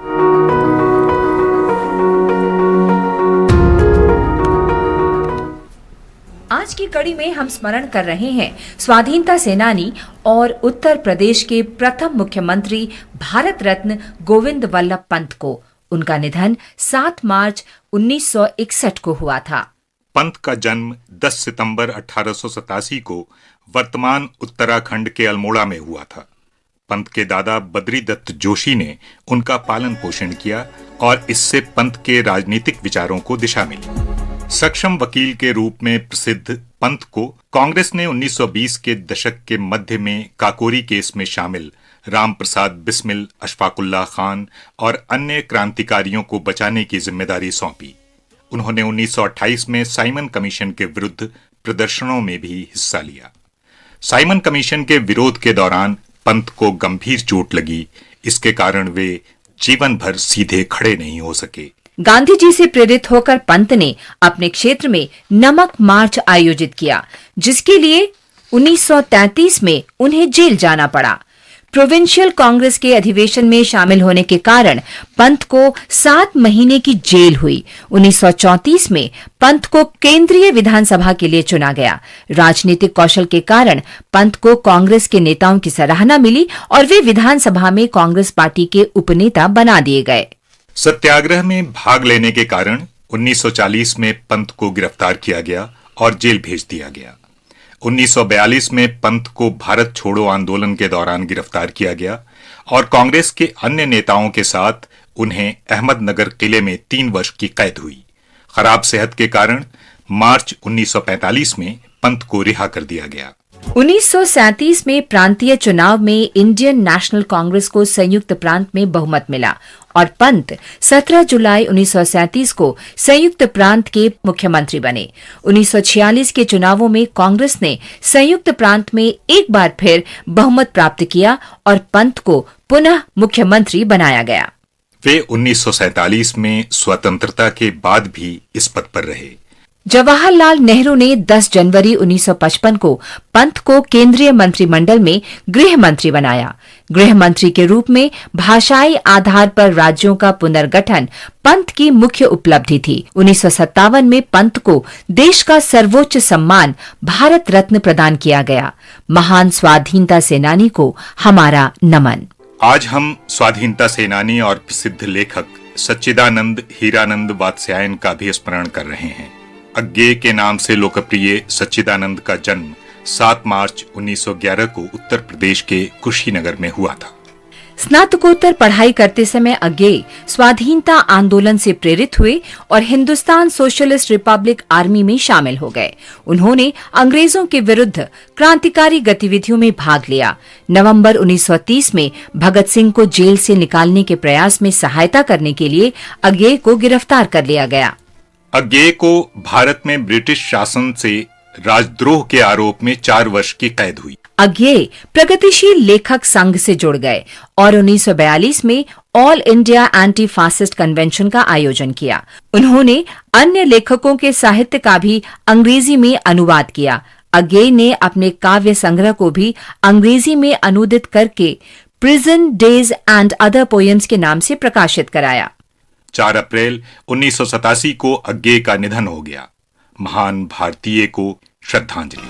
आज की कड़ी में हम स्मरण कर रहे हैं स्वाधीनता सेनानी और उत्तर प्रदेश के प्रथम मुख्यमंत्री भारत रत्न गोविंद वल्लभ पंत को। उनका निधन 7 मार्च 1961 को हुआ था। पंत का जन्म 10 सितंबर 1887 को वर्तमान उत्तराखंड के अल्मोड़ा में हुआ था। पंत के दादा बद्री दत्त जोशी ने उनका पालन पोषण किया और इससे पंत के राजनीतिक विचारों को दिशा मिली। सक्षम वकील के रूप में प्रसिद्ध पंत को कांग्रेस ने 1920 के दशक के मध्य में काकोरी केस में शामिल राम प्रसाद बिस्मिल, अशफाकुल्लाह खान और अन्य क्रांतिकारियों को बचाने की जिम्मेदारी सौंपी। उन्होंने 1928 में साइमन कमीशन के विरुद्ध प्रदर्शनों में भी हिस्सा लिया। साइमन कमीशन के विरोध के दौरान पंत को गंभीर चोट लगी। इसके कारण वे जीवन भर सीधे खड़े नहीं हो सके। गांधी जी से प्रेरित होकर पंत ने अपने क्षेत्र में नमक मार्च आयोजित किया, जिसके लिए 1933 में उन्हें जेल जाना पड़ा। प्रोविंशियल कांग्रेस के अधिवेशन में शामिल होने के कारण पंत को 7 महीने की जेल हुई। 1934 में पंत को केंद्रीय विधानसभा के लिए चुना गया। राजनीतिक कौशल के कारण पंत को कांग्रेस के नेताओं की सराहना मिली और वे विधानसभा में कांग्रेस पार्टी के उपनेता बना दिए गए। सत्याग्रह में भाग लेने के कारण 1940 में पंत को गिरफ्तार किया गया और जेल भेज दिया गया। 1942 में पंत को भारत छोड़ो आंदोलन के दौरान गिरफ्तार किया गया और कांग्रेस के अन्य नेताओं के साथ उन्हें अहमदनगर किले में 3 वर्ष की कैद हुई। खराब सेहत के कारण मार्च 1945 में पंत को रिहा कर दिया गया। 1937 में प्रांतीय चुनाव में इंडियन नेशनल कांग्रेस को संयुक्त प्रांत में बहुमत मिला और पंत 17 जुलाई 1937 को संयुक्त प्रांत के मुख्यमंत्री बने। 1946 के चुनावों में कांग्रेस ने संयुक्त प्रांत में एक बार फिर बहुमत प्राप्त किया और पंत को पुनः मुख्यमंत्री बनाया गया। वे 1947 में स्वतंत्रता के बाद भी इस पद पर रहे। जवाहरलाल नेहरू ने 10 जनवरी 1955 को पंत को केंद्रीय मंत्रिमंडल में गृह मंत्री बनाया। गृह मंत्री के रूप में भाषाई आधार पर राज्यों का पुनर्गठन पंत की मुख्य उपलब्धि थी। 1957 में पंत को देश का सर्वोच्च सम्मान भारत रत्न प्रदान किया गया। महान स्वाधीनता सेनानी को हमारा नमन। आज हम स्वाधीनता सेनानी और प्रसिद्ध लेखक सच्चिदानंद हीरानंद वात्स्यायन का भी स्मरण कर रहे हैं। अज्ञेय के नाम से लोकप्रिय सच्चिदानंद का जन्म 7 मार्च 1911 को उत्तर प्रदेश के कुशीनगर में हुआ था। स्नातकोत्तर पढ़ाई करते समय अज्ञेय स्वाधीनता आंदोलन से प्रेरित हुए और हिंदुस्तान सोशलिस्ट रिपब्लिक आर्मी में शामिल हो गए। उन्होंने अंग्रेजों के विरुद्ध क्रांतिकारी गतिविधियों में भाग लिया। नवंबर 1930 में भगत सिंह को जेल से निकालने के प्रयास में सहायता करने के लिए अज्ञेय को गिरफ्तार कर लिया गया। अज्ञेय को भारत में ब्रिटिश शासन से राजद्रोह के आरोप में 4 वर्ष की कैद हुई। अज्ञेय प्रगतिशील लेखक संघ से जुड़ गए और 1942 में all India anti fascist convention का आयोजन किया। उन्होंने अन्य लेखकों के साहित्य का भी अंग्रेजी में अनुवाद किया। अज्ञेय ने अपने काव्य संग्रह को भी अंग्रेजी में अनुदित करके prison days and other poems के नाम से प्रकाशित कराया। 4 अप्रैल 1987 को अज्ञेय का निधन हो गया। महान भारतीय को श्रद्धांजलि।